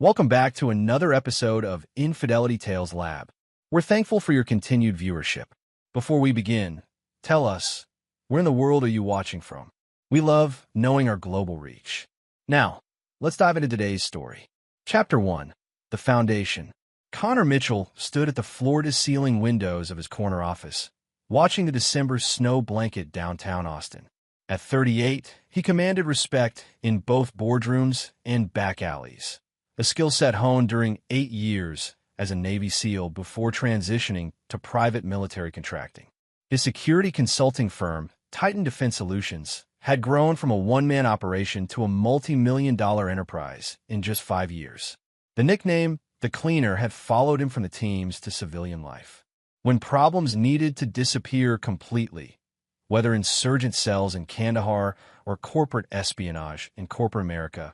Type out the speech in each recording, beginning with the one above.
Welcome back to another episode of Infidelity Tales Lab. We're thankful for your continued viewership. Before we begin, tell us, where in the world are you watching from? We love knowing our global reach. Now, let's dive into today's story. Chapter 1. The Foundation. Connor Mitchell stood at the floor-to-ceiling windows of his corner office, watching the December snow blanket downtown Austin. At 38, he commanded respect in both boardrooms and back alleys, a skill set honed during 8 years as a Navy SEAL before transitioning to private military contracting. His security consulting firm, Titan Defense Solutions, had grown from a one-man operation to a multi-million-dollar enterprise in just 5 years. The nickname, The Cleaner, had followed him from the teams to civilian life. When problems needed to disappear completely, whether insurgent cells in Kandahar or corporate espionage in corporate America,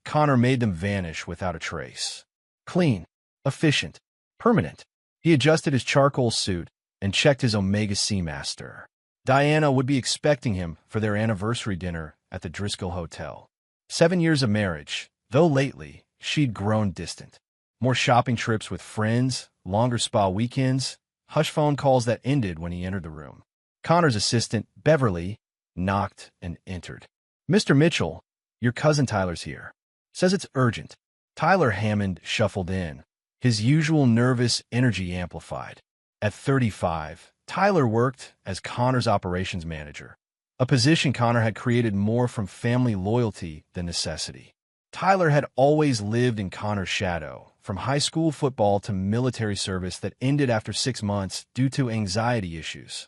Connor made them vanish without a trace. Clean, efficient, permanent. He adjusted his charcoal suit and checked his Omega Seamaster. Diana would be expecting him for their anniversary dinner at the Driscoll Hotel. 7 years of marriage, though lately she'd grown distant. More shopping trips with friends, longer spa weekends, hush phone calls that ended when he entered the room. Connor's assistant, Beverly, knocked and entered. "Mr. Mitchell, your cousin Tyler's here. Says it's urgent." Tyler Hammond shuffled in, his usual nervous energy amplified. At 35, Tyler worked as Connor's operations manager, a position Connor had created more from family loyalty than necessity. Tyler had always lived in Connor's shadow, from high school football to military service that ended after 6 months due to anxiety issues.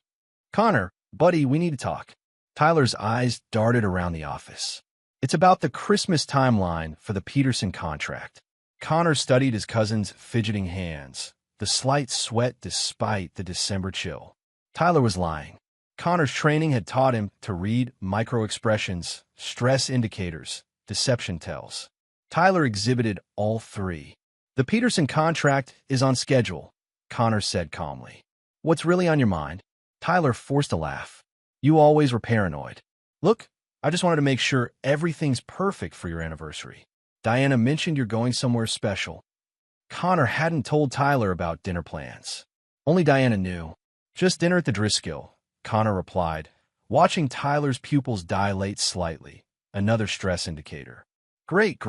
"Connor, buddy, we need to talk." Tyler's eyes darted around the office. "It's about the Christmas timeline for the Peterson contract." Connor studied his cousin's fidgeting hands, the slight sweat despite the December chill. Tyler was lying. Connor's training had taught him to read micro-expressions, stress indicators, deception tells. Tyler exhibited all three. "The Peterson contract is on schedule," Connor said calmly. "What's really on your mind?" Tyler forced a laugh. "You always were paranoid. Look, I just wanted to make sure everything's perfect for your anniversary. Diana mentioned you're going somewhere special." Connor hadn't told Tyler about dinner plans. Only Diana knew. "Just dinner at the Driscoll," Connor replied, watching Tyler's pupils dilate slightly, another stress indicator. Great.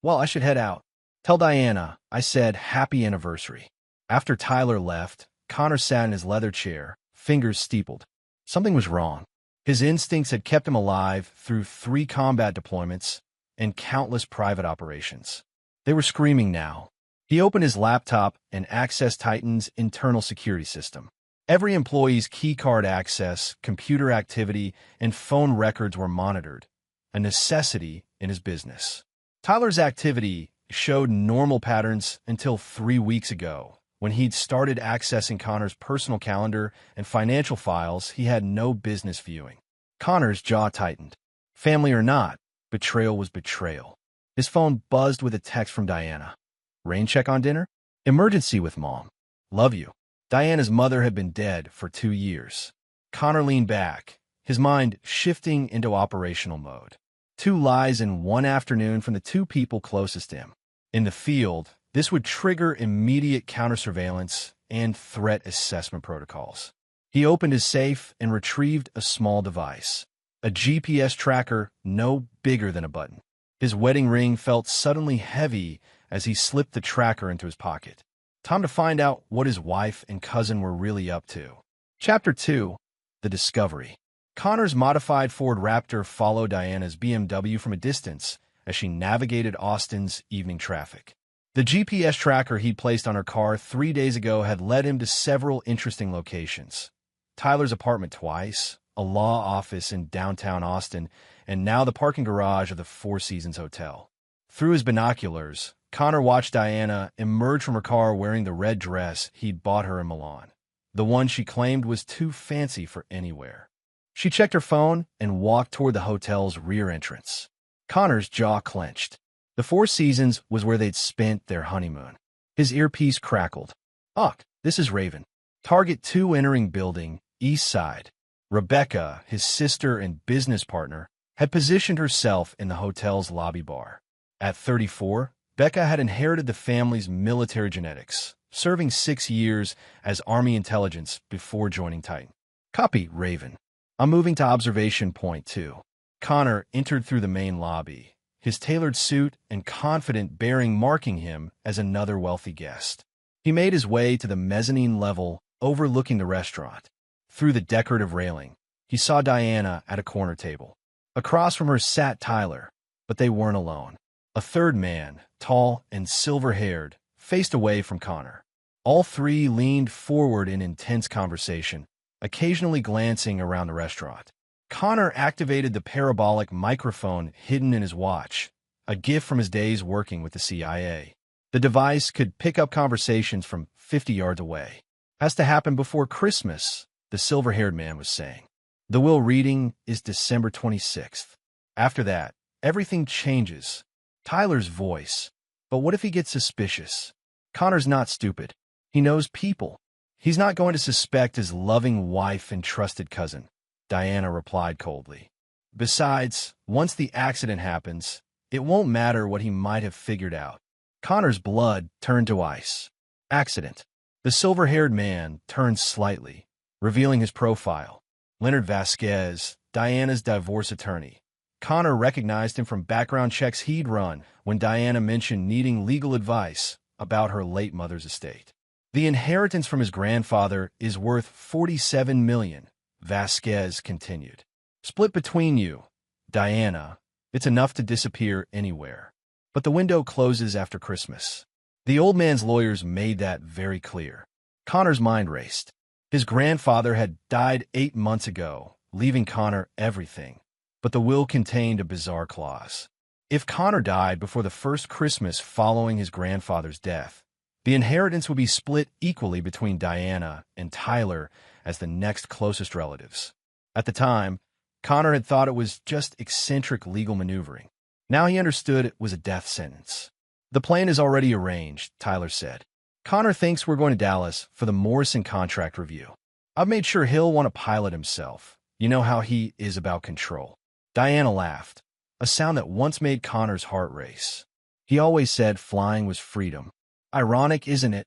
Well, I should head out. Tell Diana I said happy anniversary." After Tyler left, Connor sat in his leather chair, fingers steepled. Something was wrong. His instincts had kept him alive through 3 combat deployments and countless private operations. They were screaming now. He opened his laptop and accessed Titan's internal security system. Every employee's keycard access, computer activity, and phone records were monitored, a necessity in his business. Tyler's activity showed normal patterns until 3 weeks ago, when he'd started accessing Connor's personal calendar and financial files he had no business viewing. Connor's jaw tightened. Family or not, betrayal was betrayal. His phone buzzed with a text from Diana. "Rain check on dinner? Emergency with mom. Love you." Diana's mother had been dead for 2 years. Connor leaned back, his mind shifting into operational mode. 2 lies in one afternoon from the 2 people closest to him. In the field, this would trigger immediate counter-surveillance and threat assessment protocols. He opened his safe and retrieved a small device, a GPS tracker no bigger than a button. His wedding ring felt suddenly heavy as he slipped the tracker into his pocket. Time to find out what his wife and cousin were really up to. Chapter 2. The Discovery. Connor's modified Ford Raptor followed Diana's BMW from a distance as she navigated Austin's evening traffic. The GPS tracker he'd placed on her car 3 days ago had led him to several interesting locations. Tyler's apartment twice, a law office in downtown Austin, and now the parking garage of the Four Seasons Hotel. Through his binoculars, Connor watched Diana emerge from her car wearing the red dress he'd bought her in Milan, the one she claimed was too fancy for anywhere. She checked her phone and walked toward the hotel's rear entrance. Connor's jaw clenched. The Four Seasons was where they'd spent their honeymoon. His earpiece crackled. "Ugh, this is Raven. Target 2 entering building, east side." Rebecca, his sister and business partner, had positioned herself in the hotel's lobby bar. At 34, Becca had inherited the family's military genetics, serving 6 years as Army intelligence before joining Titan. Copy, Raven. I'm moving to observation point 2. Connor entered through the main lobby, his tailored suit and confident bearing marking him as another wealthy guest. He made his way to the mezzanine level overlooking the restaurant. Through the decorative railing, he saw Diana at a corner table. Across from her sat Tyler, but they weren't alone. A third man, tall and silver-haired, faced away from Connor. All three leaned forward in intense conversation, occasionally glancing around the restaurant. Connor activated the parabolic microphone hidden in his watch, a gift from his days working with the CIA. The device could pick up conversations from 50 yards away. Has to happen before Christmas, the silver-haired man was saying. The will reading is December 26th. After that, everything changes. Tyler's voice. But what if he gets suspicious? Connor's not stupid. He knows people. He's not going to suspect his loving wife and trusted cousin, Diana replied coldly. Besides, once the accident happens, it won't matter what he might have figured out. Connor's blood turned to ice. Accident. The silver-haired man turned slightly, revealing his profile. Leonard Vasquez, Diana's divorce attorney. Connor recognized him from background checks he'd run when Diana mentioned needing legal advice about her late mother's estate. The inheritance from his grandfather is worth $47 million, Vasquez continued. Split between you, Diana. It's enough to disappear anywhere. But the window closes after Christmas. The old man's lawyers made that very clear. Connor's mind raced. His grandfather had died 8 months ago, leaving Connor everything. But the will contained a bizarre clause. If Connor died before the first Christmas following his grandfather's death, the inheritance would be split equally between Diana and Tyler as the next closest relatives. At the time, Connor had thought it was just eccentric legal maneuvering. Now he understood it was a death sentence. The plan is already arranged, Tyler said. Connor thinks we're going to Dallas for the Morrison contract review. I've made sure he'll want to pilot himself. You know how he is about control. Diana laughed, a sound that once made Connor's heart race. He always said flying was freedom. Ironic, isn't it?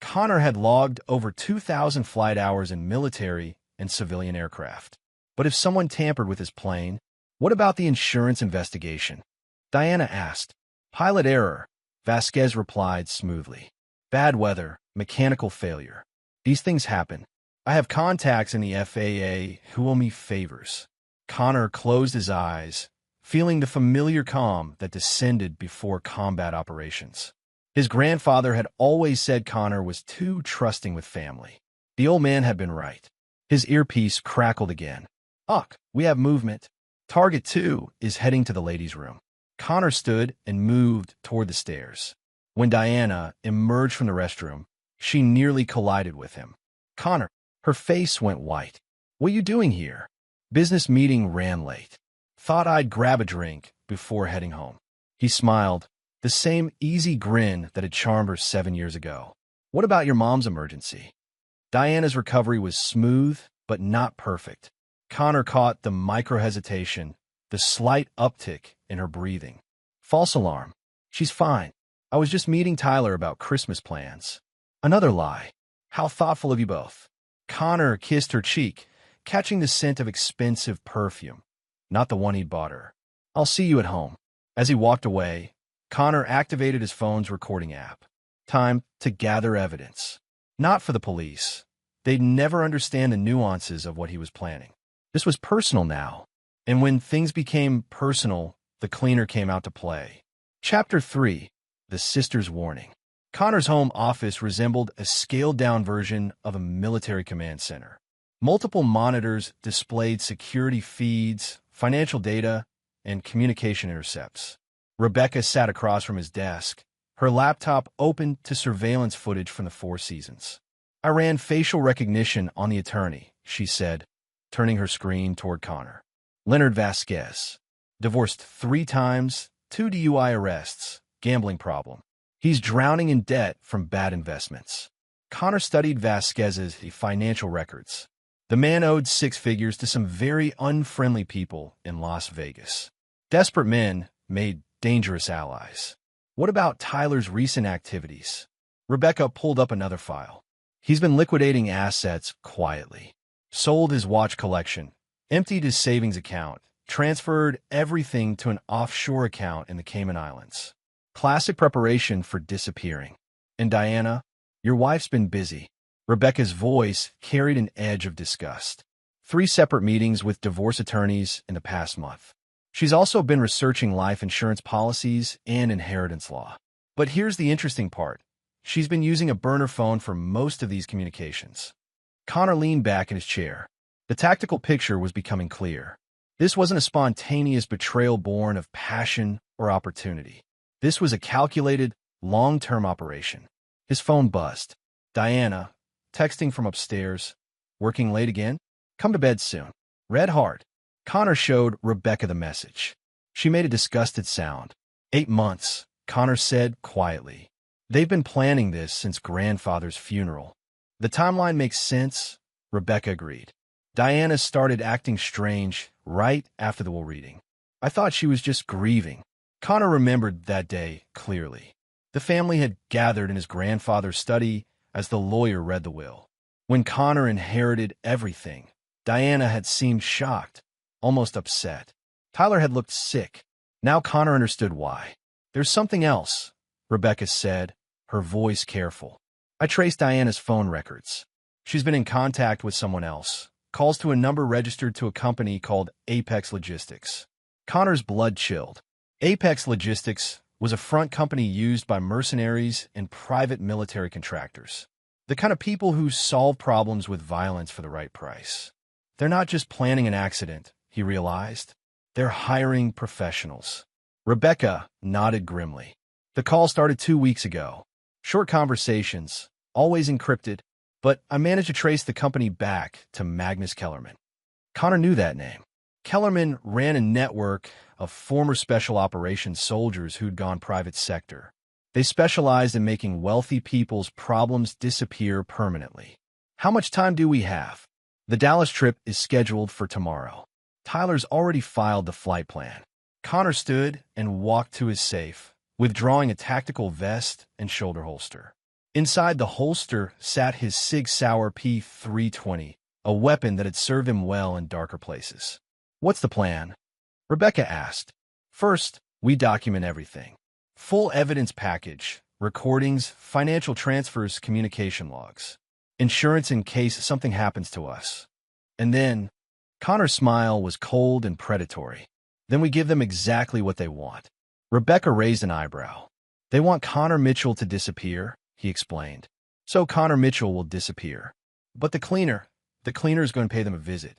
Connor had logged over 2,000 flight hours in military and civilian aircraft. But if someone tampered with his plane, what about the insurance investigation? Diana asked. Pilot error, Vasquez replied smoothly. Bad weather, mechanical failure. These things happen. I have contacts in the FAA who owe me favors. Connor closed his eyes, feeling the familiar calm that descended before combat operations. His grandfather had always said Connor was too trusting with family. The old man had been right. His earpiece crackled again. Uck, we have movement. Target 2 is heading to the ladies' room. Connor stood and moved toward the stairs. When Diana emerged from the restroom, she nearly collided with him. Connor, her face went white. What are you doing here? Business meeting ran late. Thought I'd grab a drink before heading home. He smiled, the same easy grin that had charmed her 7 years ago. What about your mom's emergency? Diana's recovery was smooth, but not perfect. Connor caught the micro-hesitation, the slight uptick in her breathing. False alarm. She's fine. I was just meeting Tyler about Christmas plans. Another lie. How thoughtful of you both. Connor kissed her cheek, catching the scent of expensive perfume, not the one he'd bought her. I'll see you at home. As he walked away, Connor activated his phone's recording app. Time to gather evidence. Not for the police. They'd never understand the nuances of what he was planning. This was personal now. And when things became personal, the cleaner came out to play. Chapter 3. The Sister's Warning. Connor's home office resembled a scaled-down version of a military command center. Multiple monitors displayed security feeds, financial data, and communication intercepts. Rebecca sat across from his desk, her laptop open to surveillance footage from the Four Seasons. I ran facial recognition on the attorney, she said, turning her screen toward Connor. Leonard Vasquez. Divorced 3 times, 2 DUI arrests, gambling problem. He's drowning in debt from bad investments. Connor studied Vasquez's financial records. The man owed 6 figures to some very unfriendly people in Las Vegas. Desperate men made dangerous allies. What about Tyler's recent activities? Rebecca pulled up another file. He's been liquidating assets quietly. Sold his watch collection, emptied his savings account, transferred everything to an offshore account in the Cayman Islands. Classic preparation for disappearing. And Diana, your wife's been busy. Rebecca's voice carried an edge of disgust. 3 separate meetings with divorce attorneys in the past month. She's also been researching life insurance policies and inheritance law. But here's the interesting part. She's been using a burner phone for most of these communications. Connor leaned back in his chair. The tactical picture was becoming clear. This wasn't a spontaneous betrayal born of passion or opportunity. This was a calculated, long-term operation. His phone buzzed. Diana, texting from upstairs. Working late again? Come to bed soon. Red heart. Connor showed Rebecca the message. She made a disgusted sound. 8 months, Connor said quietly. They've been planning this since grandfather's funeral. The timeline makes sense, Rebecca agreed. Diana started acting strange right after the will reading. I thought she was just grieving. Connor remembered that day clearly. The family had gathered in his grandfather's study as the lawyer read the will. When Connor inherited everything, Diana had seemed shocked, almost upset. Tyler had looked sick. Now Connor understood why. There's something else, Rebecca said, her voice careful. I traced Diana's phone records. She's been in contact with someone else. Calls to a number registered to a company called Apex Logistics. Connor's blood chilled. Apex Logistics was a front company used by mercenaries and private military contractors. The kind of people who solve problems with violence for the right price. They're not just planning an accident, he realized. They're hiring professionals. Rebecca nodded grimly. The call started 2 weeks ago. Short conversations, always encrypted, but I managed to trace the company back to Magnus Kellerman. Connor knew that name. Kellerman ran a network of former special operations soldiers who'd gone private sector. They specialized in making wealthy people's problems disappear permanently. How much time do we have? The Dallas trip is scheduled for tomorrow. Tyler's already filed the flight plan. Connor stood and walked to his safe, withdrawing a tactical vest and shoulder holster. Inside the holster sat his Sig Sauer P320, a weapon that had served him well in darker places. What's the plan? Rebecca asked. First, we document everything. Full evidence package, recordings, financial transfers, communication logs. Insurance in case something happens to us. And then, Connor's smile was cold and predatory. Then we give them exactly what they want. Rebecca raised an eyebrow. They want Connor Mitchell to disappear, he explained. So Connor Mitchell will disappear. But the cleaner's going to pay them a visit.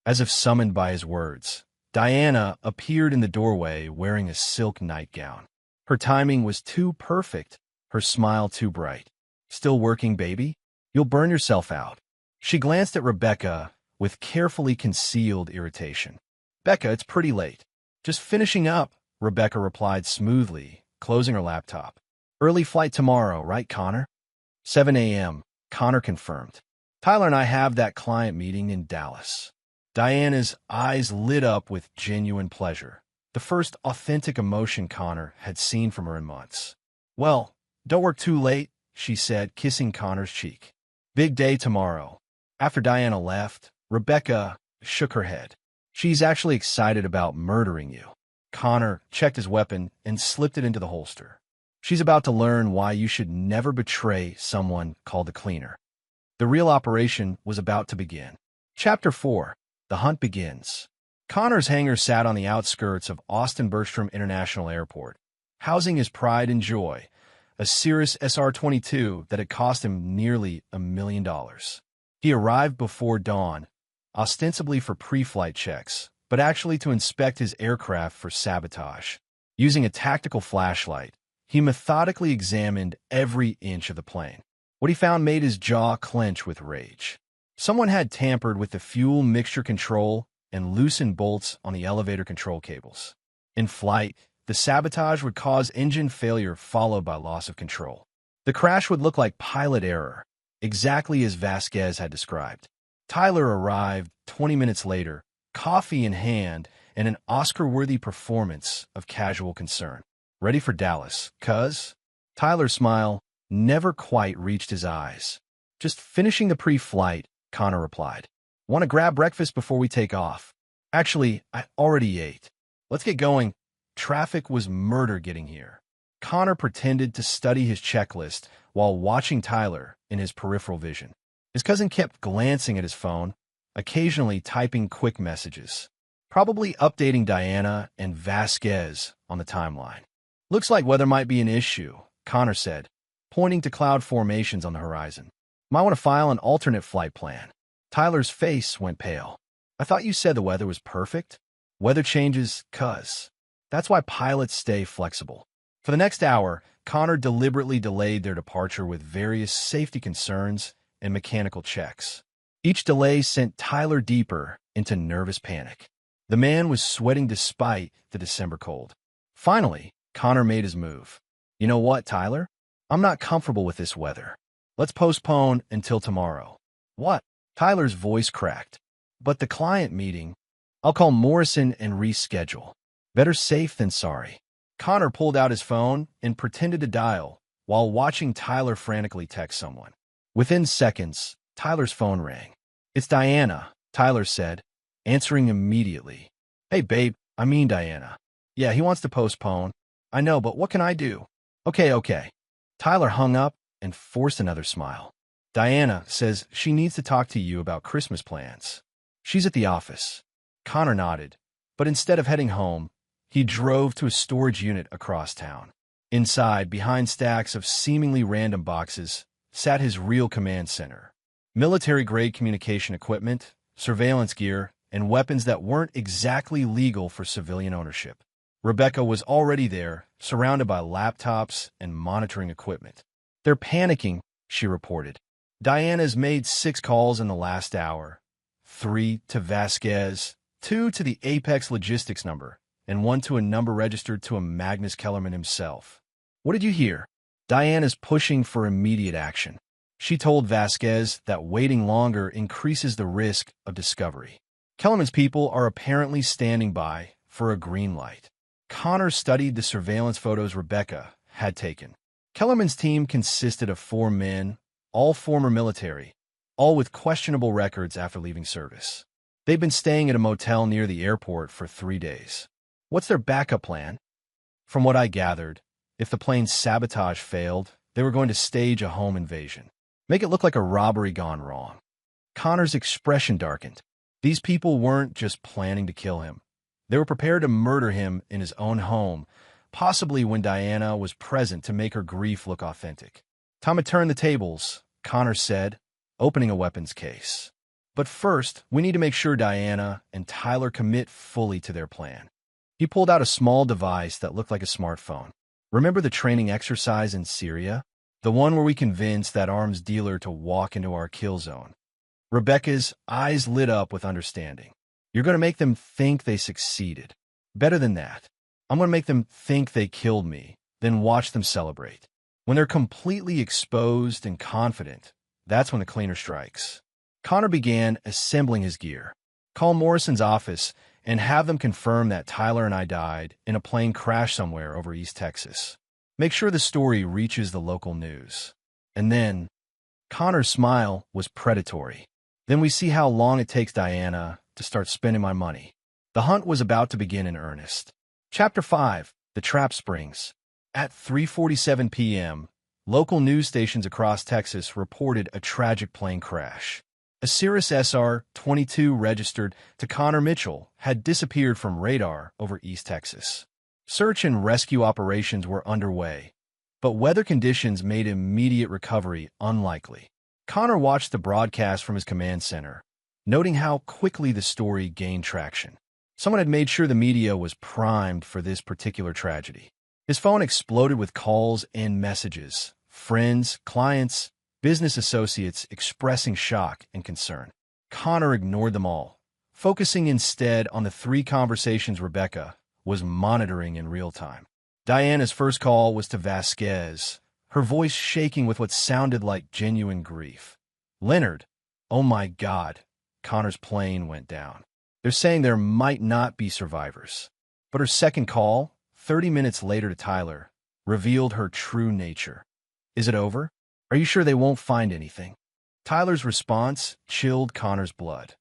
As if summoned by his words, Diana appeared in the doorway wearing a silk nightgown. Her timing was too perfect, her smile too bright. Still working, baby? You'll burn yourself out. She glanced at Rebecca with carefully concealed irritation. Becca, it's pretty late. Just finishing up, Rebecca replied smoothly, closing her laptop. Early flight tomorrow, right, Connor? 7 a.m., Connor confirmed. Tyler and I have that client meeting in Dallas. Diana's eyes lit up with genuine pleasure, the first authentic emotion Connor had seen from her in months. Well, don't work too late, she said, kissing Connor's cheek. Big day tomorrow. After Diana left, Rebecca shook her head. She's actually excited about murdering you. Connor checked his weapon and slipped it into the holster. She's about to learn why you should never betray someone called the cleaner. The real operation was about to begin. Chapter 4. The Hunt Begins. Connor's hangar sat on the outskirts of Austin Bergstrom International Airport, housing his pride and joy, a Cirrus SR-22 that had cost him nearly $1 million. He arrived before dawn, ostensibly for pre-flight checks, but actually to inspect his aircraft for sabotage. Using a tactical flashlight, he methodically examined every inch of the plane. What he found made his jaw clench with rage. Someone had tampered with the fuel mixture control and loosened bolts on the elevator control cables. In flight, the sabotage would cause engine failure followed by loss of control. The crash would look like pilot error, exactly as Vasquez had described. Tyler arrived 20 minutes later, coffee in hand and an Oscar-worthy performance of casual concern. Ready for Dallas, cuz? Tyler's smile never quite reached his eyes. Just finishing the pre-flight, Connor replied. Want to grab breakfast before we take off? Actually, I already ate. Let's get going. Traffic was murder getting here. Connor pretended to study his checklist while watching Tyler in his peripheral vision. His cousin kept glancing at his phone, occasionally typing quick messages, probably updating Diana and Vasquez on the timeline. Looks like weather might be an issue, Connor said, pointing to cloud formations on the horizon. Might want to file an alternate flight plan. Tyler's face went pale. I thought you said the weather was perfect. Weather changes, cuz. That's why pilots stay flexible. For the next hour, Connor deliberately delayed their departure with various safety concerns and mechanical checks. Each delay sent Tyler deeper into nervous panic. The man was sweating despite the December cold. Finally, Connor made his move. You know what, Tyler? I'm not comfortable with this weather. Let's postpone until tomorrow. What? Tyler's voice cracked. But the client meeting, I'll call Morrison and reschedule. Better safe than sorry. Connor pulled out his phone and pretended to dial while watching Tyler frantically text someone. Within seconds, Tyler's phone rang. It's Diana, Tyler said, answering immediately. Hey, babe, I mean Diana. Yeah, he wants to postpone. I know, but what can I do? Okay. Tyler hung up and forced another smile. Diana says she needs to talk to you about Christmas plans. She's at the office. Connor nodded, but instead of heading home, he drove to a storage unit across town. Inside, behind stacks of seemingly random boxes, sat his real command center. Military-grade communication equipment, surveillance gear, and weapons that weren't exactly legal for civilian ownership. Rebecca was already there, surrounded by laptops and monitoring equipment. They're panicking, she reported. Diana's made 6 calls in the last hour. 3 to Vasquez, 2 to the Apex Logistics number, and 1 to a number registered to a Magnus Kellerman himself. What did you hear? Diana's pushing for immediate action. She told Vasquez that waiting longer increases the risk of discovery. Kellerman's people are apparently standing by for a green light. Connor studied the surveillance photos Rebecca had taken. Kellerman's team consisted of 4 men, all former military, all with questionable records after leaving service. They'd been staying at a motel near the airport for 3 days. What's their backup plan? From what I gathered, if the plane's sabotage failed, they were going to stage a home invasion. Make it look like a robbery gone wrong. Connor's expression darkened. These people weren't just planning to kill him. They were prepared to murder him in his own home, possibly when Diana was present to make her grief look authentic. Time to turn the tables, Connor said, opening a weapons case. But first, we need to make sure Diana and Tyler commit fully to their plan. He pulled out a small device that looked like a smartphone. Remember the training exercise in Syria? The one where we convinced that arms dealer to walk into our kill zone. Rebecca's eyes lit up with understanding. You're going to make them think they succeeded. Better than that. I'm going to make them think they killed me, then watch them celebrate. When they're completely exposed and confident, that's when the cleaner strikes. Connor began assembling his gear. Call Morrison's office and have them confirm that Tyler and I died in a plane crash somewhere over East Texas. Make sure the story reaches the local news. And then, Connor's smile was predatory. Then we see how long it takes Diana to start spending my money. The hunt was about to begin in earnest. Chapter 5, The Trap Springs. At 3:47 p.m., local news stations across Texas reported a tragic plane crash. A Cirrus SR-22 registered to Connor Mitchell had disappeared from radar over East Texas. Search and rescue operations were underway, but weather conditions made immediate recovery unlikely. Connor watched the broadcast from his command center, noting how quickly the story gained traction. Someone had made sure the media was primed for this particular tragedy. His phone exploded with calls and messages, friends, clients, business associates expressing shock and concern. Connor ignored them all, focusing instead on the 3 conversations Rebecca was monitoring in real time. Diana's first call was to Vasquez, her voice shaking with what sounded like genuine grief. Leonard, oh my God, Connor's plane went down. They're saying there might not be survivors. But her second call, 30 minutes later to Tyler, revealed her true nature. "Is it over? Are you sure they won't find anything?" Tyler's response chilled Connor's blood.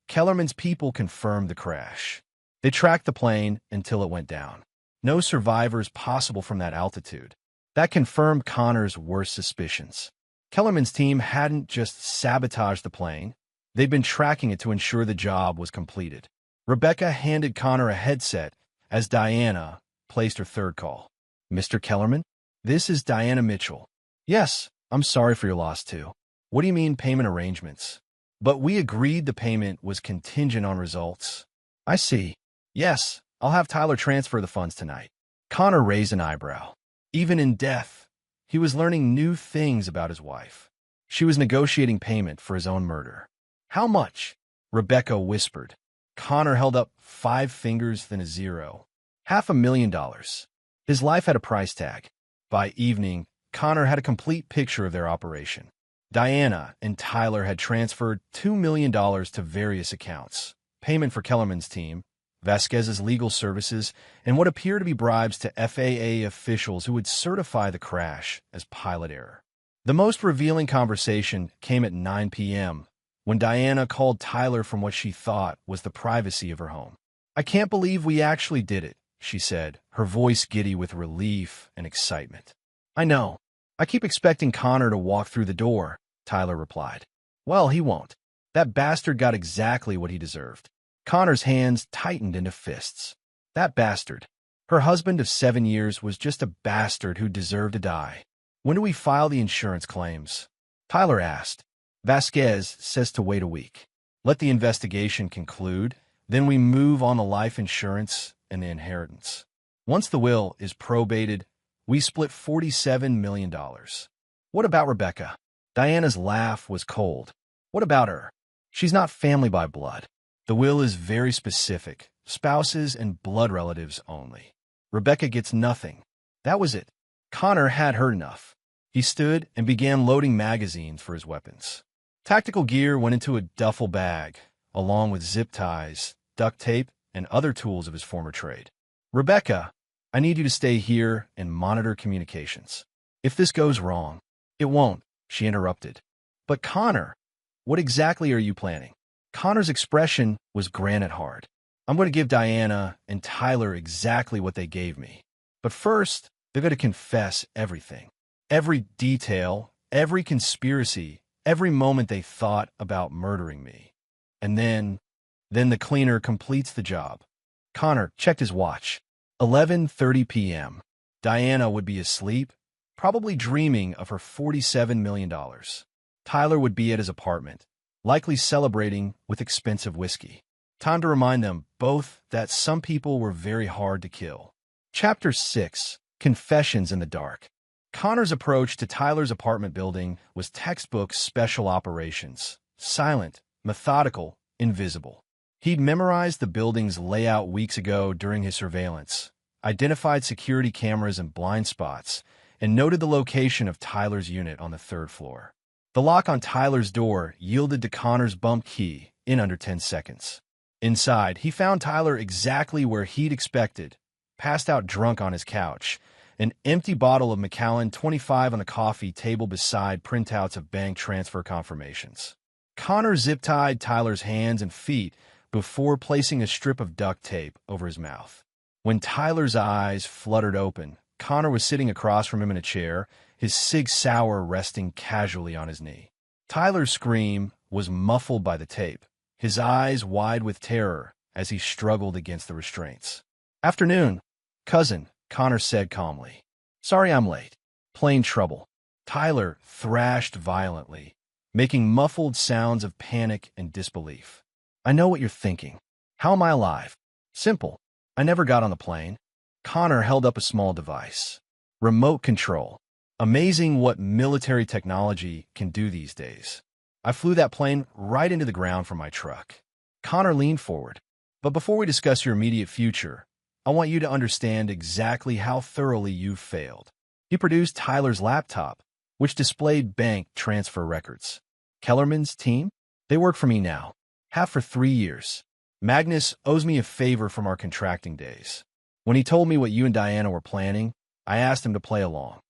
Kellerman's people confirmed the crash. They tracked the plane until it went down. No survivors possible from that altitude. That confirmed Connor's worst suspicions. Kellerman's team hadn't just sabotaged the plane. They'd been tracking it to ensure the job was completed. Rebecca handed Connor a headset as Diana placed her third call. "Mr. Kellerman? This is Diana Mitchell." "Yes, I'm sorry for your loss, too." "What do you mean payment arrangements?" "But we agreed the payment was contingent on results." "I see." "Yes, I'll have Tyler transfer the funds tonight." Connor raised an eyebrow. Even in death, he was learning new things about his wife. She was negotiating payment for his own murder. "How much?" Rebecca whispered. Connor held up 5 fingers, then a 0. $500,000. His life had a price tag. By evening, Connor had a complete picture of their operation. Diana and Tyler had transferred $2 million to various accounts. Payment for Kellerman's team, Vasquez's legal services, and what appeared to be bribes to FAA officials who would certify the crash as pilot error. The most revealing conversation came at 9 p.m., when Diana called Tyler from what she thought was the privacy of her home. "I can't believe we actually did it," she said, her voice giddy with relief and excitement. "I know. I keep expecting Connor to walk through the door," Tyler replied. "Well, he won't. That bastard got exactly what he deserved." Connor's hands tightened into fists. That bastard. Her husband of 7 years was just a bastard who deserved to die. "When do we file the insurance claims?" Tyler asked. "Vasquez says to wait a week. Let the investigation conclude, then we move on the life insurance and the inheritance. Once the will is probated, we split $47 million. "What about Rebecca?" Diana's laugh was cold. "What about her? She's not family by blood. The will is very specific, spouses and blood relatives only. Rebecca gets nothing." That was it. Connor had heard enough. He stood and began loading magazines for his weapons. Tactical gear went into a duffel bag, along with zip ties, duct tape, and other tools of his former trade. "Rebecca, I need you to stay here and monitor communications. If this goes wrong—" "It won't," she interrupted. "But Connor, what exactly are you planning?" Connor's expression was granite hard. "I'm going to give Diana and Tyler exactly what they gave me. But first, they're going to confess everything. Every detail, every conspiracy, every moment they thought about murdering me. And then the cleaner completes the job." Connor checked his watch. 11:30 p.m. Diana would be asleep, probably dreaming of her $47 million. Tyler would be at his apartment, likely celebrating with expensive whiskey. Time to remind them both that some people were very hard to kill. Chapter 6: Confessions in the Dark. Connor's approach to Tyler's apartment building was textbook special operations. Silent, methodical, invisible. He'd memorized the building's layout weeks ago during his surveillance, identified security cameras and blind spots, and noted the location of Tyler's unit on the 3rd floor. The lock on Tyler's door yielded to Connor's bump key in under 10 seconds. Inside, he found Tyler exactly where he'd expected, passed out drunk on his couch, an empty bottle of Macallan 25 on the coffee table beside printouts of bank transfer confirmations. Connor zip-tied Tyler's hands and feet before placing a strip of duct tape over his mouth. When Tyler's eyes fluttered open, Connor was sitting across from him in a chair, his Sig Sauer resting casually on his knee. Tyler's scream was muffled by the tape, his eyes wide with terror as he struggled against the restraints. "Afternoon, cousin," Connor said calmly. "Sorry I'm late. Plain trouble." Tyler thrashed violently, making muffled sounds of panic and disbelief. "I know what you're thinking. How am I alive? Simple. I never got on the plane." Connor held up a small device. Remote control. Amazing what military technology can do these days. "I flew that plane right into the ground from my truck." Connor leaned forward. "But before we discuss your immediate future, I want you to understand exactly how thoroughly you've failed." He produced Tyler's laptop, which displayed bank transfer records. "Kellerman's team? They work for me now. Have for 3 years. Magnus owes me a favor from our contracting days. When he told me what you and Diana were planning, I asked him to play along.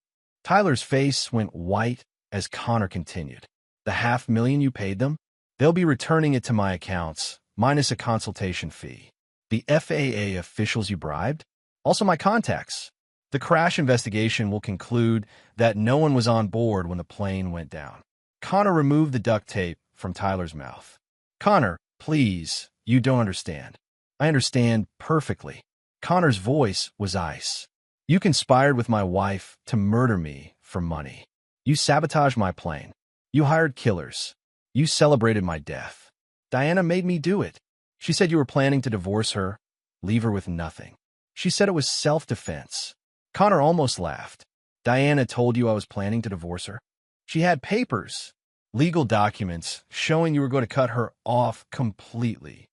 Tyler's face went white as Connor continued. The $500,000 you paid them? They'll be returning it to my accounts, minus a consultation fee. The FAA officials you bribed? Also my contacts. The crash investigation will conclude that no one was on board when the plane went down. Connor removed the duct tape from Tyler's mouth. Connor, please, you don't understand. I understand perfectly. Connor's voice was ice. You conspired with my wife to murder me for money. You sabotaged my plane. You hired killers. You celebrated my death. Diana made me do it. She said you were planning to divorce her, leave her with nothing. She said it was self-defense. Connor almost laughed. Diana told you I was planning to divorce her? She had papers, legal documents showing you were going to cut her off completely.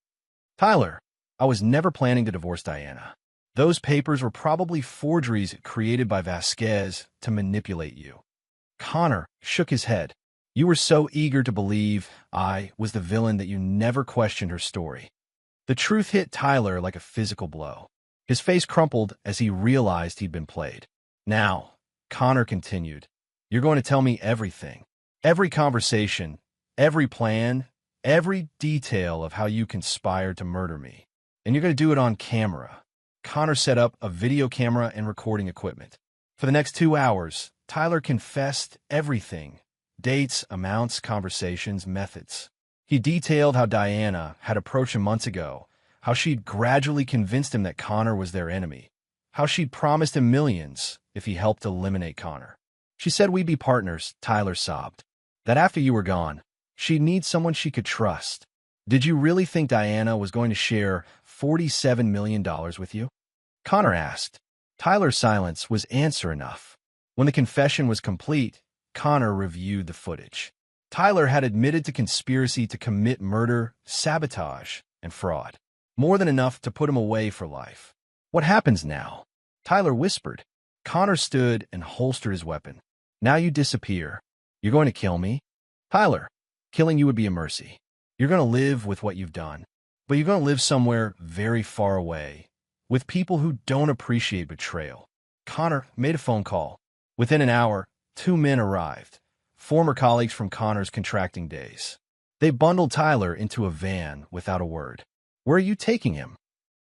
Tyler, I was never planning to divorce Diana. Those papers were probably forgeries created by Vasquez to manipulate you. Connor shook his head. You were so eager to believe I was the villain that you never questioned her story. The truth hit Tyler like a physical blow. His face crumpled as he realized he'd been played. Now, Connor continued, you're going to tell me everything. Every conversation, every plan, every detail of how you conspired to murder me. And you're going to do it on camera. Connor set up a video camera and recording equipment. For the next 2 hours, Tyler confessed everything. Dates, amounts, conversations, methods. He detailed how Diana had approached him months ago, how she'd gradually convinced him that Connor was their enemy, how she'd promised him millions if he helped eliminate Connor. She said we'd be partners, Tyler sobbed. That after you were gone, she'd need someone she could trust. Did you really think Diana was going to share $47 million with you? Connor asked. Tyler's silence was answer enough. When the confession was complete, Connor reviewed the footage. Tyler had admitted to conspiracy to commit murder, sabotage, and fraud. More than enough to put him away for life. What happens now? Tyler whispered. Connor stood and holstered his weapon. Now you disappear. You're going to kill me? Tyler, killing you would be a mercy. You're going to live with what you've done. But you're going to live somewhere very far away, with people who don't appreciate betrayal. Connor made a phone call. Within an hour, 2 men arrived, former colleagues from Connor's contracting days. They bundled Tyler into a van without a word. Where are you taking him?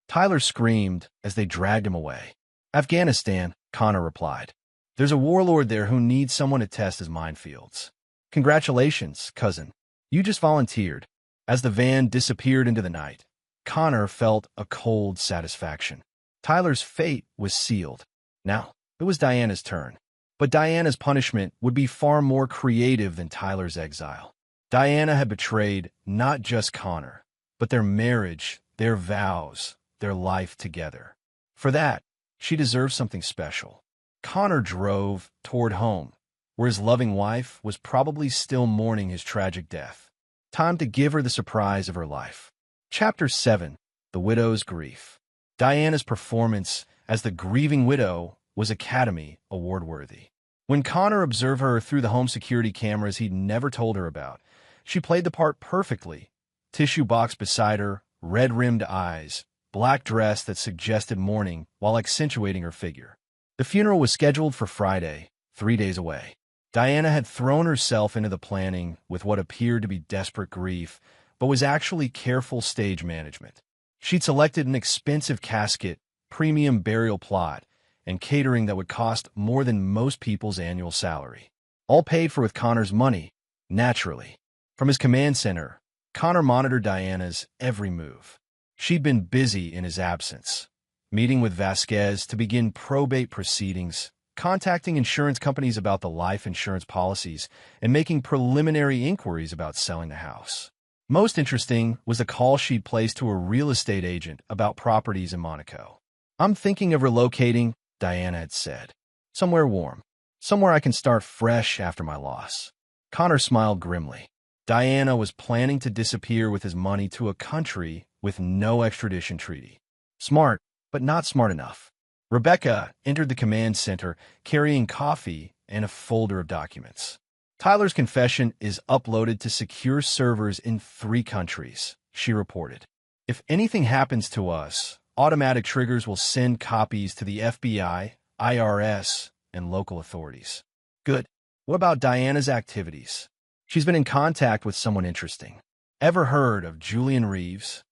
Tyler screamed as they dragged him away. Afghanistan, Connor replied. There's a warlord there who needs someone to test his minefields. Congratulations, cousin. You just volunteered. As the van disappeared into the night, Connor felt a cold satisfaction. Tyler's fate was sealed. Now, it was Diana's turn. But Diana's punishment would be far more creative than Tyler's exile. Diana had betrayed not just Connor, but their marriage, their vows, their life together. For that, she deserved something special. Connor drove toward home, where his loving wife was probably still mourning his tragic death. Time to give her the surprise of her life. Chapter 7. The Widow's Grief. Diana's performance as the grieving widow was Academy Award-worthy. When Connor observed her through the home security cameras he'd never told her about, she played the part perfectly. Tissue box beside her, red-rimmed eyes, black dress that suggested mourning while accentuating her figure. The funeral was scheduled for Friday, 3 days away. Diana had thrown herself into the planning with what appeared to be desperate grief, but was actually careful stage management. She'd selected an expensive casket, premium burial plot, and catering that would cost more than most people's annual salary. All paid for with Connor's money, naturally. From his command center, Connor monitored Diana's every move. She'd been busy in his absence, meeting with Vasquez to begin probate proceedings, contacting insurance companies about the life insurance policies, and making preliminary inquiries about selling the house. Most interesting was the call she'd placed to a real estate agent about properties in Monaco. I'm thinking of relocating, Diana had said. Somewhere warm. Somewhere I can start fresh after my loss. Connor smiled grimly. Diana was planning to disappear with his money to a country with no extradition treaty. Smart, but not smart enough. Rebecca entered the command center carrying coffee and a folder of documents. Tyler's confession is uploaded to secure servers in 3 countries, she reported. If anything happens to us, Automatic triggers will send copies to the FBI, IRS, and local authorities. Good. What about Diana's activities? She's been in contact with someone interesting. Ever heard of Julian Reeves?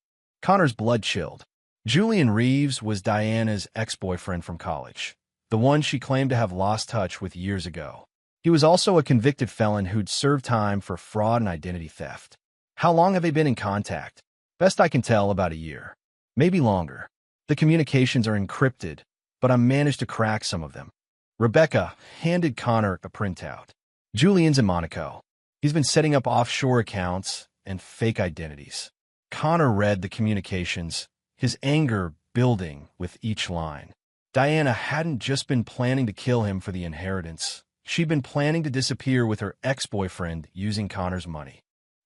Connor's blood chilled. Julian Reeves was Diana's ex-boyfriend from college, the one she claimed to have lost touch with years ago. He was also a convicted felon who'd served time for fraud and identity theft. How long have they been in contact? Best I can tell, about a year. Maybe longer. The communications are encrypted, but I managed to crack some of them. Rebecca handed Connor a printout. Julian's in Monaco. He's been setting up offshore accounts and fake identities. Connor read the communications, his anger building with each line. Diana hadn't just been planning to kill him for the inheritance. She'd been planning to disappear with her ex-boyfriend using Connor's money.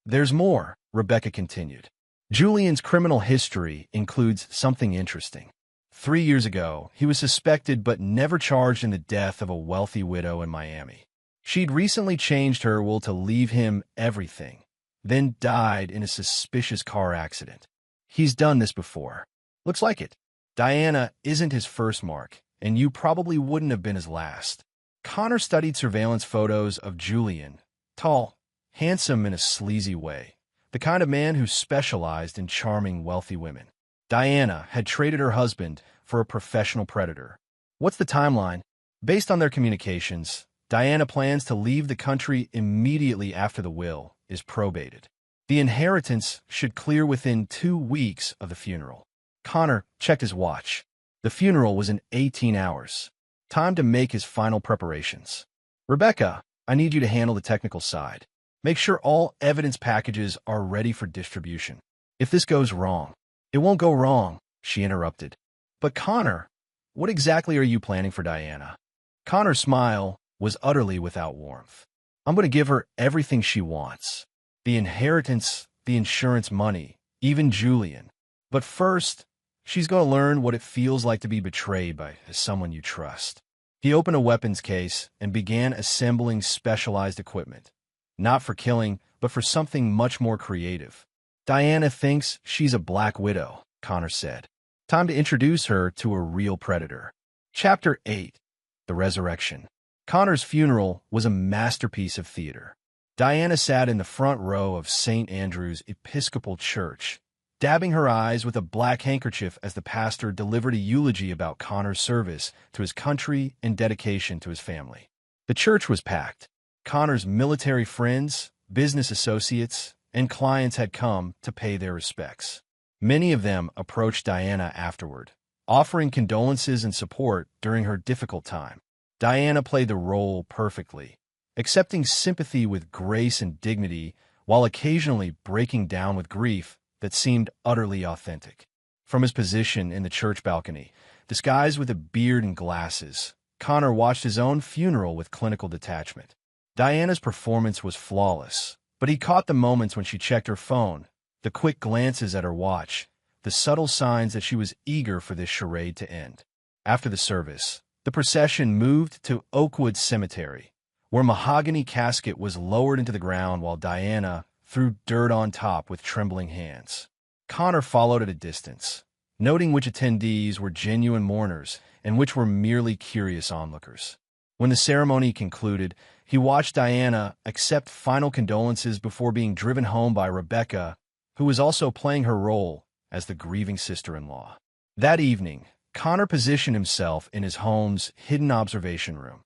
There's more, Rebecca continued. Julian's criminal history includes something interesting. 3 years ago, he was suspected but never charged in the death of a wealthy widow in Miami. She'd recently changed her will to leave him everything, then died in a suspicious car accident. He's done this before. Looks like it. Diana isn't his first mark, and you probably wouldn't have been his last. Connor studied surveillance photos of Julian, tall, handsome in a sleazy way, the kind of man who specialized in charming wealthy women. Diana had traded her husband for a professional predator. What's the timeline? Based on their communications, Diana plans to leave the country immediately after the will is probated. The inheritance should clear within 2 weeks of the funeral. Connor checked his watch. The funeral was in 18 hours. Time to make his final preparations. Rebecca, I need you to handle the technical side. Make sure all evidence packages are ready for distribution. If this goes wrong, it won't go wrong, she interrupted. But Connor, what exactly are you planning for Diana? Connor's smile was utterly without warmth. I'm going to give her everything she wants. The inheritance, the insurance money, even Julian. But first, she's going to learn what it feels like to be betrayed by someone you trust. He opened a weapons case and began assembling specialized equipment. Not for killing, but for something much more creative. Diana thinks she's a black widow, Connor said. Time to introduce her to a real predator. Chapter 8. The Resurrection. Connor's funeral was a masterpiece of theater. Diana sat in the front row of St. Andrew's Episcopal Church, dabbing her eyes with a black handkerchief as the pastor delivered a eulogy about Connor's service to his country and dedication to his family. The church was packed. Connor's military friends, business associates, and clients had come to pay their respects. Many of them approached Diana afterward, offering condolences and support during her difficult time. Diana played the role perfectly, accepting sympathy with grace and dignity while occasionally breaking down with grief that seemed utterly authentic. From his position in the church balcony, disguised with a beard and glasses, Connor watched his own funeral with clinical detachment. Diana's performance was flawless, but he caught the moments when she checked her phone, the quick glances at her watch, the subtle signs that she was eager for this charade to end. After the service, the procession moved to Oakwood Cemetery, where a mahogany casket was lowered into the ground while Diana threw dirt on top with trembling hands. Connor followed at a distance, noting which attendees were genuine mourners and which were merely curious onlookers. When the ceremony concluded, he watched Diana accept final condolences before being driven home by Rebecca, who was also playing her role as the grieving sister-in-law. That evening, Connor positioned himself in his home's hidden observation room,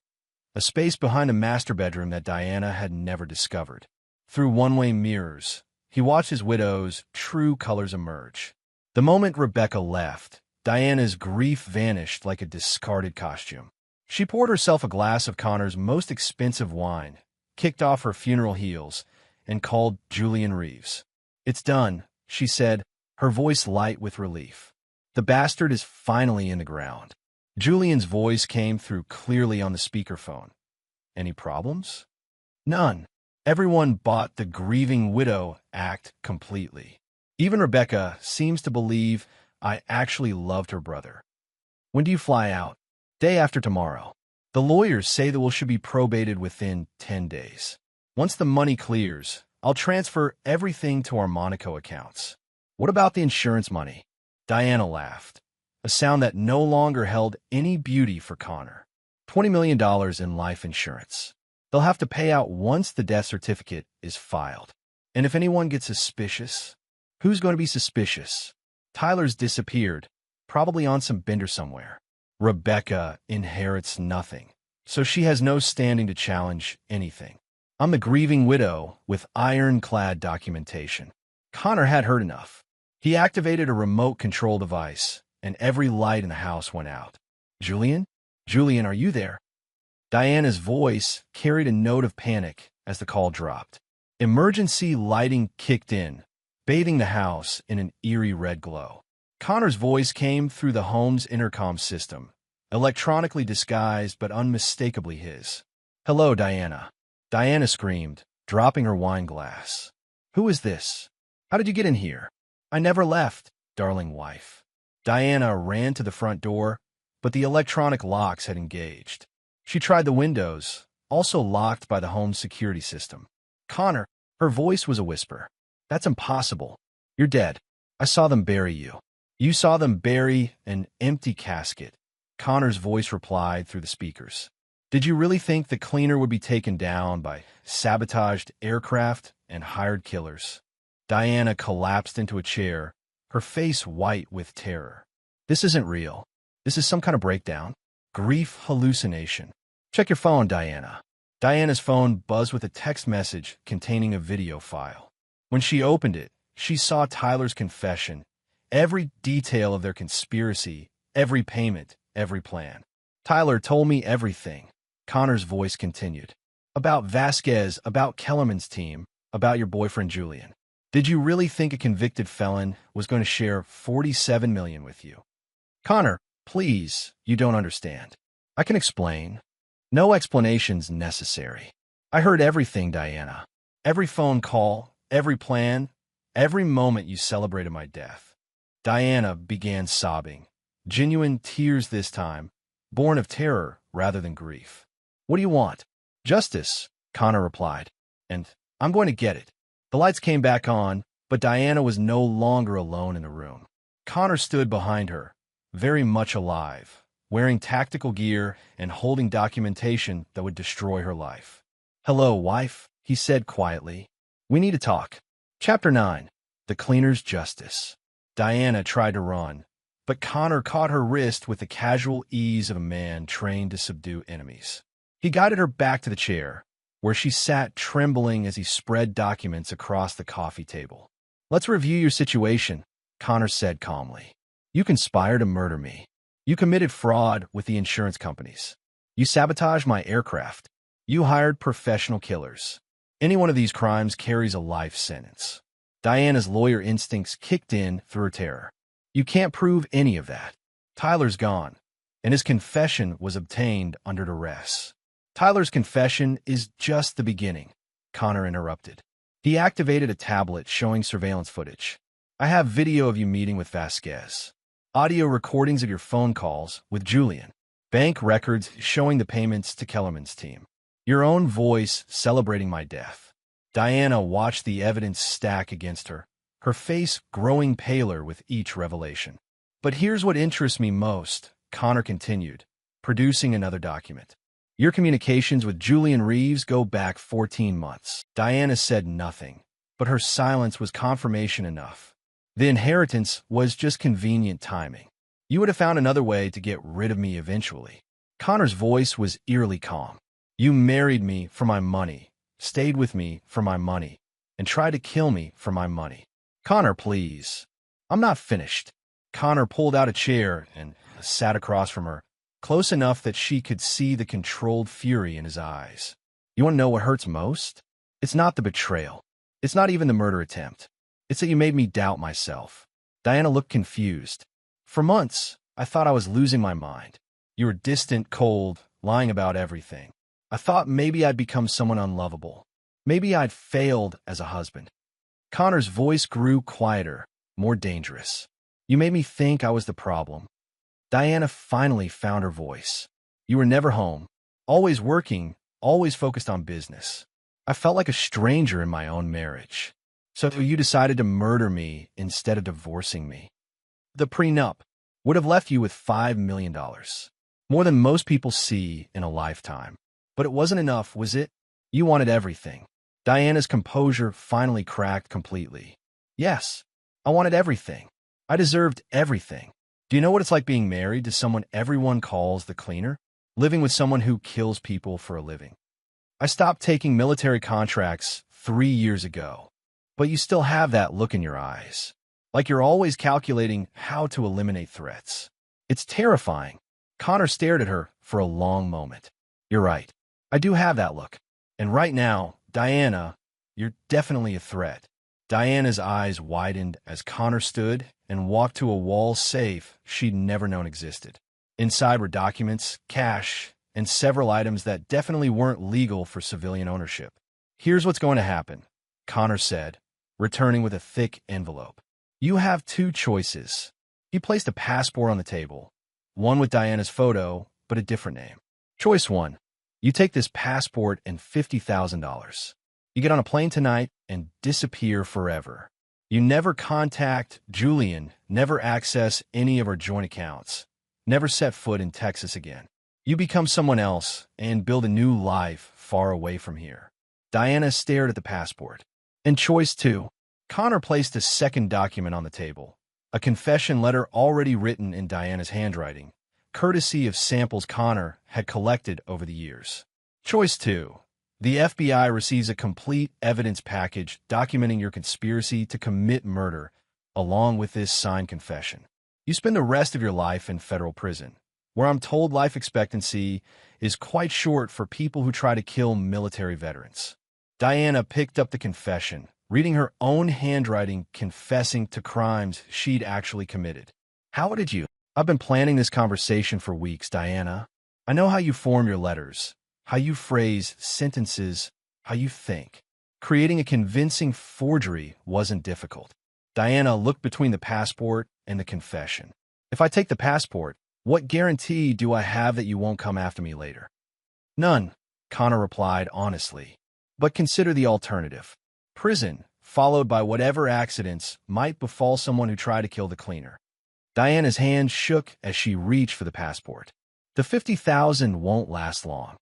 a space behind a master bedroom that Diana had never discovered. Through one-way mirrors, he watched his widow's true colors emerge. The moment Rebecca left, Diana's grief vanished like a discarded costume. She poured herself a glass of Connor's most expensive wine, kicked off her funeral heels, and called Julian Reeves. "It's done," she said, her voice light with relief. "The bastard is finally in the ground." Julian's voice came through clearly on the speakerphone. "Any problems?" "None. Everyone bought the grieving widow act completely. Even Rebecca seems to believe I actually loved her brother." "When do you fly out?" "Day after tomorrow. The lawyers say the will should be probated within 10 days. Once the money clears, I'll transfer everything to our Monaco accounts." "What about the insurance money?" Diana laughed. a sound that no longer held any beauty for Connor. $20 million in life insurance. They'll have to pay out once the death certificate is filed. And if anyone gets suspicious, who's going to be suspicious? Tyler's disappeared, probably on some bender somewhere. Rebecca inherits nothing, so she has no standing to challenge anything. I'm the grieving widow with ironclad documentation. Connor had heard enough. He activated a remote control device, and every light in the house went out. Julian? Julian, are you there? Diana's voice carried a note of panic as the call dropped. Emergency lighting kicked in, bathing the house in an eerie red glow. Connor's voice came through the home's intercom system, electronically disguised but unmistakably his. Hello, Diana. Diana screamed, dropping her wine glass. Who is this? How did you get in here? I never left, darling wife. Diana ran to the front door, but the electronic locks had engaged. She tried the windows, also locked by the home's security system. Connor, her voice was a whisper. That's impossible. You're dead. I saw them bury you. You saw them bury an empty casket. Connor's voice replied through the speakers. Did you really think the cleaner would be taken down by sabotaged aircraft and hired killers? Diana collapsed into a chair, her face white with terror. This isn't real. This is some kind of breakdown. Grief hallucination. Check your phone, Diana. Diana's phone buzzed with a text message containing a video file. When she opened it, she saw Tyler's confession, every detail of their conspiracy, every payment, every plan. Tyler told me everything. Connor's voice continued. About Vasquez, about Kellerman's team, about your boyfriend Julian. Did you really think a convicted felon was going to share $47 million with you? Connor, please, you don't understand. I can explain. No explanations necessary. I heard everything, Diana. Every phone call, every plan, every moment you celebrated my death. Diana began sobbing, genuine tears this time, born of terror rather than grief. What do you want? Justice, Connor replied. And I'm going to get it. The lights came back on, but Diana was no longer alone in the room. Connor stood behind her, very much alive, wearing tactical gear and holding documentation that would destroy her life. Hello, wife, he said quietly. We need to talk. Chapter 9. The Cleaner's Justice. Diana tried to run, but Connor caught her wrist with the casual ease of a man trained to subdue enemies. He guided her back to the chair, where she sat trembling as he spread documents across the coffee table. Let's review your situation, Connor said calmly. You conspired to murder me. You committed fraud with the insurance companies. You sabotaged my aircraft. You hired professional killers. Any one of these crimes carries a life sentence. Diana's lawyer instincts kicked in through her terror. You can't prove any of that. Tyler's gone, and his confession was obtained under duress. Tyler's confession is just the beginning, Connor interrupted. He activated a tablet showing surveillance footage. I have video of you meeting with Vasquez. Audio recordings of your phone calls with Julian. Bank records showing the payments to Kellerman's team. Your own voice celebrating my death. Diana watched the evidence stack against her, her face growing paler with each revelation. But here's what interests me most, Connor continued, producing another document. Your communications with Julian Reeves go back 14 months. Diana said nothing, but her silence was confirmation enough. The inheritance was just convenient timing. You would have found another way to get rid of me eventually. Connor's voice was eerily calm. You married me for my money, stayed with me for my money, and tried to kill me for my money. Connor, please. I'm not finished. Connor pulled out a chair and sat across from her, close enough that she could see the controlled fury in his eyes. You want to know what hurts most? It's not the betrayal. It's not even the murder attempt. It's that you made me doubt myself. Diana looked confused. For months, I thought I was losing my mind. You were distant, cold, lying about everything. I thought maybe I'd become someone unlovable. Maybe I'd failed as a husband. Connor's voice grew quieter, more dangerous. You made me think I was the problem. Diana finally found her voice. You were never home, always working, always focused on business. I felt like a stranger in my own marriage. So you decided to murder me instead of divorcing me. The prenup. would have left you with $5 million. More than most people see in a lifetime. But it wasn't enough, was it? You wanted everything. Diana's composure finally cracked completely. Yes, I wanted everything. I deserved everything. Do you know what it's like being married to someone everyone calls the cleaner? Living with someone who kills people for a living. I stopped taking military contracts 3 years ago. But you still have that look in your eyes. Like you're always calculating how to eliminate threats. It's terrifying. Connor stared at her for a long moment. You're right. I do have that look. And right now, Diana, you're definitely a threat. Diana's eyes widened as Connor stood and walked to a wall safe she'd never known existed. Inside were documents, cash, and several items that definitely weren't legal for civilian ownership. Here's what's going to happen, Connor said, returning with a thick envelope. You have 2 choices. He placed a passport on the table, one with Diana's photo, but a different name. Choice 1. You take this passport and $50,000. You get on a plane tonight and disappear forever. You never contact Julian, never access any of our joint accounts, never set foot in Texas again. You become someone else and build a new life far away from here. Diana stared at the passport. And choice 2. Connor placed a second document on the table, a confession letter already written in Diana's handwriting, courtesy of samples Connor had collected over the years. Choice 2. The FBI receives a complete evidence package documenting your conspiracy to commit murder, along with this signed confession. You spend the rest of your life in federal prison, where I'm told life expectancy is quite short for people who try to kill military veterans. Diana picked up the confession, reading her own handwriting, confessing to crimes she'd actually committed. How did you? I've been planning this conversation for weeks, Diana. I know how you form your letters, how you phrase sentences, how you think. Creating a convincing forgery wasn't difficult. Diana looked between the passport and the confession. If I take the passport, what guarantee do I have that you won't come after me later? None, Connor replied honestly. But consider the alternative. Prison, followed by whatever accidents might befall someone who tried to kill the cleaner. Diana's hand shook as she reached for the passport. The $50,000 won't last long.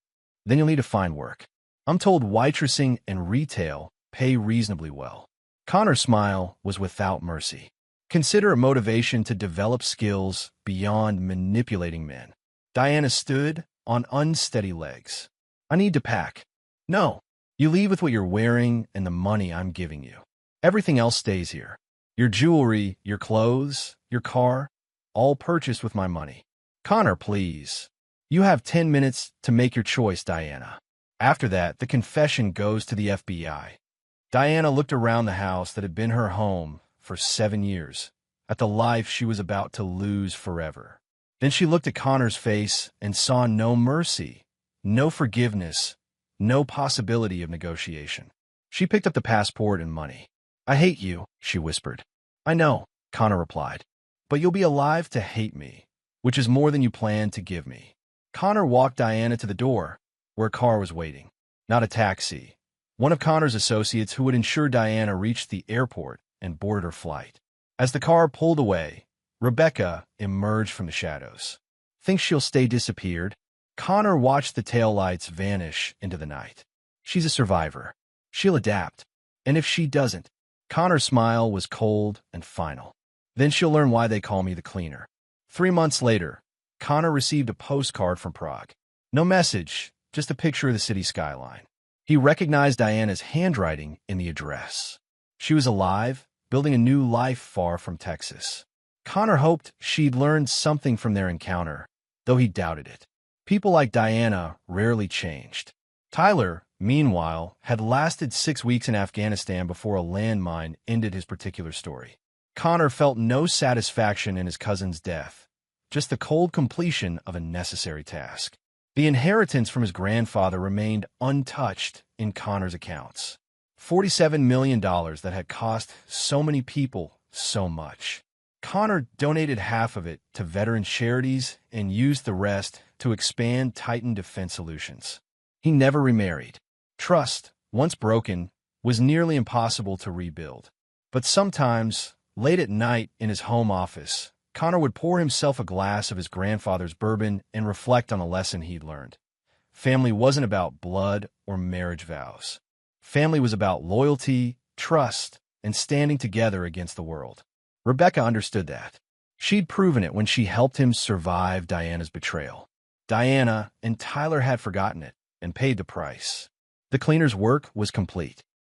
Then you'll need to find work. I'm told waitressing and retail pay reasonably well. Connor's smile was without mercy. Consider a motivation to develop skills beyond manipulating men. Diana stood on unsteady legs. I need to pack. No. You leave with what you're wearing and the money I'm giving you. Everything else stays here. Your jewelry, your clothes, your car, all purchased with my money. Connor, please. You have 10 minutes to make your choice, Diana. After that, the confession goes to the FBI. Diana looked around the house that had been her home for 7 years, at the life she was about to lose forever. Then she looked at Connor's face and saw no mercy, no forgiveness, no possibility of negotiation. She picked up the passport and money. I hate you, she whispered. I know, Connor replied. But you'll be alive to hate me, which is more than you planned to give me. Connor walked Diana to the door, where a car was waiting. Not a taxi. One of Connor's associates who would ensure Diana reached the airport and boarded her flight. As the car pulled away, Rebecca emerged from the shadows. Think she'll stay disappeared? Connor watched the taillights vanish into the night. She's a survivor. She'll adapt. And if she doesn't, Connor's smile was cold and final. Then she'll learn why they call me the cleaner. 3 months later, Connor received a postcard from Prague. No message, just a picture of the city skyline. He recognized Diana's handwriting in the address. She was alive, building a new life far from Texas. Connor hoped she'd learned something from their encounter, though he doubted it. People like Diana rarely changed. Tyler, meanwhile, had lasted 6 weeks in Afghanistan before a landmine ended his particular story. Connor felt no satisfaction in his cousin's death, just the cold completion of a necessary task. The inheritance from his grandfather remained untouched in Connor's accounts. $47 million that had cost so many people so much. Connor donated half of it to veteran charities and used the rest to expand Titan Defense Solutions. He never remarried. Trust, once broken, was nearly impossible to rebuild. But sometimes, late at night in his home office, Connor would pour himself a glass of his grandfather's bourbon and reflect on a lesson he'd learned. Family wasn't about blood or marriage vows. Family was about loyalty, trust, and standing together against the world. Rebecca understood that. She'd proven it when she helped him survive Diana's betrayal. Diana and Tyler had forgotten it and paid the price. The cleaner's work was complete.